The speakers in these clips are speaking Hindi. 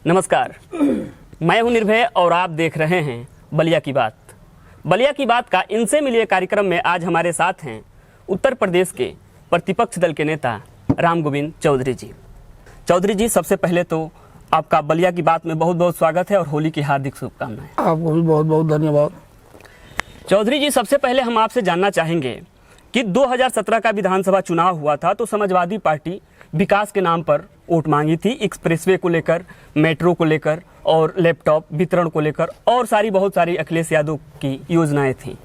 नमस्कार, मैं हूं निर्भय और आप देख रहे हैं बलिया की बात। बलिया की बात का इनसे मिलिए कार्यक्रम में आज हमारे साथ हैं उत्तर प्रदेश के प्रतिपक्ष दल के नेता राम गोविंद चौधरी जी। चौधरी जी, सबसे पहले तो आपका बलिया की बात में बहुत बहुत स्वागत है और होली की हार्दिक शुभकामनाएं। आपको भी बहुत बहुत धन्यवाद। चौधरी जी, सबसे पहले हम आपसे जानना चाहेंगे कि 2017 का विधानसभा चुनाव हुआ था तो समाजवादी पार्टी विकास के नाम पर वोट मांगी थी, एक्सप्रेसवे को लेकर, मेट्रो को लेकर और लैपटॉप वितरण को लेकर और बहुत सारी अखिलेश यादव की योजनाएं थी।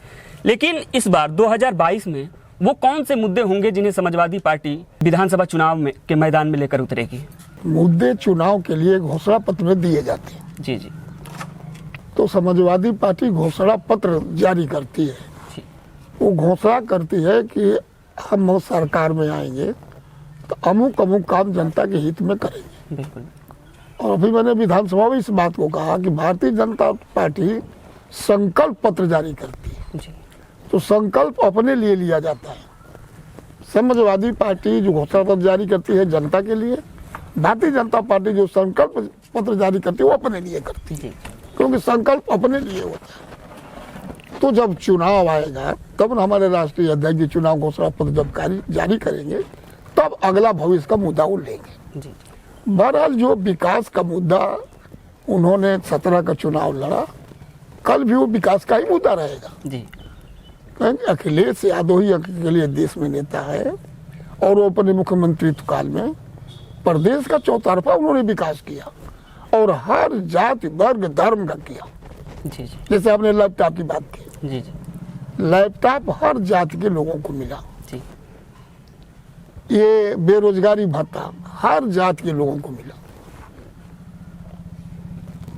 लेकिन इस बार 2022 में वो कौन से मुद्दे होंगे जिन्हें समाजवादी पार्टी विधानसभा चुनाव के मैदान में लेकर उतरेगी? मुद्दे चुनाव के लिए घोषणा पत्र में दिए जाते हैं। जी जी। तो समाजवादी पार्टी घोषणा पत्र जारी करती है। वो घोषणा करती है कि हम सरकार में आएंगे तो अमुक अमुक काम जनता के हित में करेंगे। बिल्कुल। और अभी मैंने विधानसभा में इस बात को कहा कि भारतीय जनता पार्टी संकल्प पत्र जारी करती है जी। तो संकल्प अपने लिए लिया जाता है। समाजवादी पार्टी जो घोषणा पत्र जारी करती है जनता के लिए, भारतीय जनता पार्टी जो संकल्प पत्र जारी करती है वो अपने लिए करती है, क्योंकि संकल्प अपने लिए होता है। तो जब चुनाव आएगा तब हमारे राष्ट्रीय अध्यक्ष जी चुनाव घोषणा पत्र जब जारी करेंगे तब अगला भविष्य का मुद्दा वो लेंगे। बहरहाल जो विकास का मुद्दा उन्होंने 17 का चुनाव लड़ा, कल भी वो विकास का ही मुद्दा रहेगा जी। अखिलेश यादव ही अकेले देश में नेता है और वो अपने मुख्यमंत्रित्व काल में प्रदेश का चौतरफा उन्होंने विकास किया और हर जाति वर्ग धर्म का किया। जी जी। जैसे आपने लैपटॉप की बात की, जी जी। लैपटॉप हर जाति के लोगों को मिला। जी। ये बेरोजगारी भत्ता हर जाति के लोगों को मिला।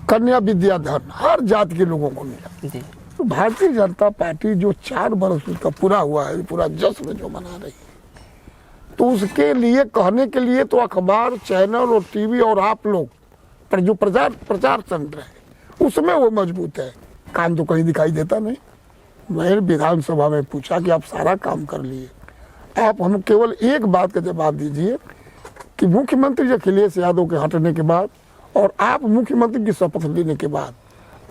कन्या विद्याधन हर जाति के लोगों को मिला। जी। तो भारतीय जनता पार्टी जो 4 वर्ष उसका पूरा हुआ है, पूरा जश्न जो मना रही है, तो उसके लिए कहने के लिए तो अखबार, चैनल और टीवी और आप लोग पर जो प्रचार तंत्र है उसमें वो मजबूत है। काम तो कहीं दिखाई देता नहीं। मैंने विधानसभा में पूछा कि आप सारा काम कर लिए, आप हम केवल एक बात का जवाब दीजिए कि मुख्यमंत्री अखिलेश यादव के हटने के बाद और आप मुख्यमंत्री की शपथ लेने के बाद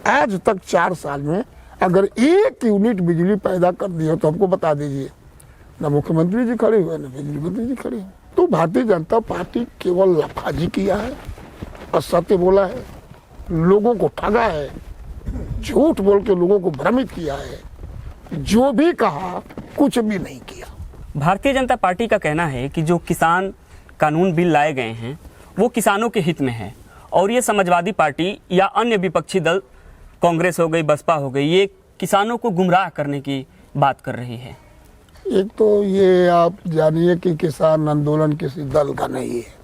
आज तक 4 साल में अगर 1 यूनिट बिजली पैदा कर दी हो तो हमको बता दीजिए। न मुख्यमंत्री जी खड़े हुए न बिजली मंत्री जी खड़े हुए। तो भारतीय जनता पार्टी केवल लफाजी किया है, असत्य बोला है, लोगों को ठगा है, झूठ बोल के लोगों को भ्रमित किया है, जो भी कहा कुछ भी नहीं किया। भारतीय जनता पार्टी का कहना है कि जो किसान कानून बिल लाए गए हैं वो किसानों के हित में है और ये समाजवादी पार्टी या अन्य विपक्षी दल, कांग्रेस हो गई, बसपा हो गई, ये किसानों को गुमराह करने की बात कर रही है। एक तो ये आप जानिए कि किसान आंदोलन किसी दल का नहीं है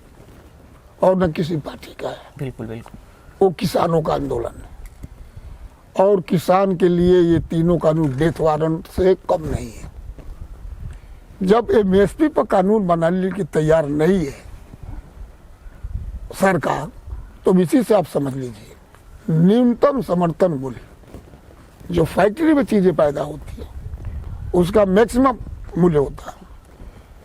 और न किसी पार्टी का है। बिल्कुल बिल्कुल। वो किसानों का आंदोलन है और किसान के लिए ये तीनों कानून डेथ वारंट से कम नहीं है। जब एमएसपी पर कानून बनाने की तैयार नहीं है सरकार, तो इसी से आप समझ लीजिए न्यूनतम समर्थन मूल्य जो फैक्ट्री में चीजें पैदा होती है उसका मैक्सिमम मूल्य होता है,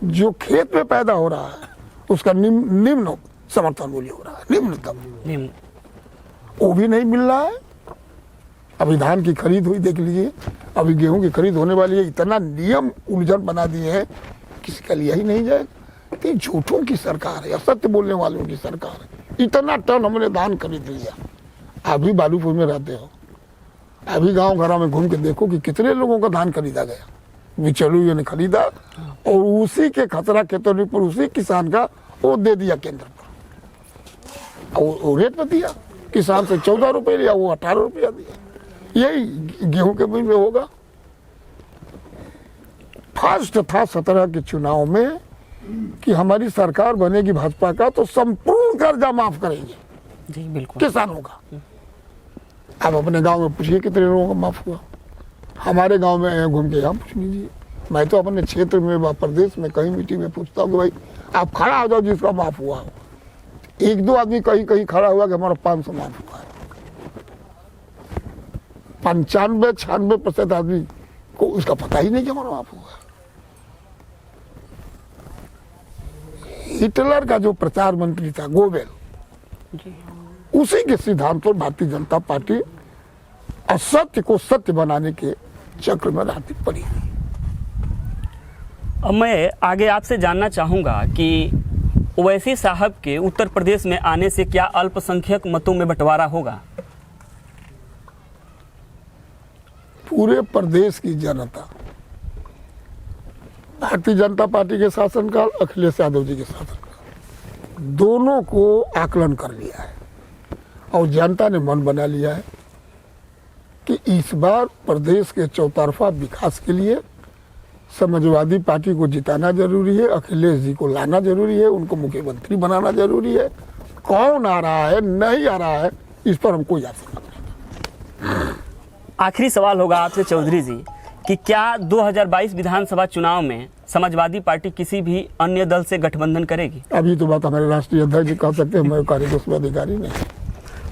जो खेत में पैदा हो रहा है उसका निम्न समर्थन मूल्य हो रहा है, निम्नतम, वो भी नहीं मिल रहा है। अभी धान की खरीद हुई, देख लीजिए, अभी गेहूं की खरीद होने वाली है। इतना नियम उलझन बना दिए हैं, किसी का लिया ही नहीं जाएगा। झूठों की सरकार है, असत्य बोलने वालों की सरकार है। इतना टन हमने धान खरीद लिया। आप भी बालूपुर में रहते हो, अभी गांव घरों में घूम के देखो कि कितने लोगों का धान खरीदा गया। बिचौलियों ने खरीदा और उसी के खतरा खेतों पर उसी किसान का वो दे दिया केंद्र पर, और रेट पर दिया। किसान से 14 रुपये लिया, वो 18 रुपया दिया। यही गेहूं के बिल में होगा। फर्स्ट था 17 के चुनाव में कि हमारी सरकार बनेगी भाजपा का तो संपूर्ण कर्जा माफ करेंगे जी बिल्कुल किसानों का। आप अपने गांव में पूछिए कितने लोगों का माफ हुआ। हमारे गांव में घूम के यहाँ पूछ लीजिए। मैं तो अपने क्षेत्र में प्रदेश में कहीं मीटिंग में पूछता हूँ कि भाई आप खड़ा हो जाओ जिसका माफ हुआ हो। 1-2 आदमी कहीं कहीं खड़ा हुआ कि हमारा 500 माफ हुआ है। 95-96% आदमी को उसका पता ही नहीं कि हमारा माफ हुआ है। हिटलर का जो प्रचार मंत्री था गोबेल, उसी के सिद्धांत पर भारतीय जनता पार्टी असत्य को सत्य बनाने के चक्र में रहती पड़ी। अब मैं आगे आपसे जानना चाहूँगा कि ओवैसी साहब के उत्तर प्रदेश में आने से क्या अल्पसंख्यक मतों में बंटवारा होगा? पूरे प्रदेश की जनता भारतीय जनता पार्टी के शासनकाल, अखिलेश यादव जी के शासनकाल, दोनों को आकलन कर लिया है और जनता ने मन बना लिया है कि इस बार प्रदेश के चौतरफा विकास के लिए समाजवादी पार्टी को जिताना जरूरी है, अखिलेश जी को लाना जरूरी है, उनको मुख्यमंत्री बनाना जरूरी है। कौन आ रहा है नहीं आ रहा है इस पर हम कोई आशंका नहीं। आखिरी सवाल होगा आपसे चौधरी जी कि क्या 2022 विधानसभा चुनाव में समाजवादी पार्टी किसी भी अन्य दल से गठबंधन करेगी? अभी तो बात हमारे राष्ट्रीय अध्यक्ष जी कह सकते हैं, मैं कार्यकारी अधिकारी नहीं।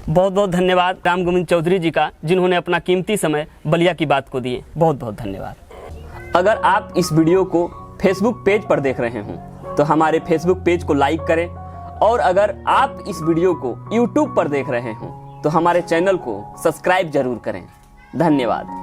बहुत बहुत धन्यवाद राम गोविंद चौधरी जी का, जिन्होंने अपना कीमती समय बलिया की बात को दिए। बहुत बहुत धन्यवाद। अगर आप इस वीडियो को फेसबुक पेज पर देख रहे हों तो हमारे फेसबुक पेज को लाइक करें, और अगर आप इस वीडियो को यूट्यूब पर देख रहे हों तो हमारे चैनल को सब्सक्राइब जरूर करें। धन्यवाद।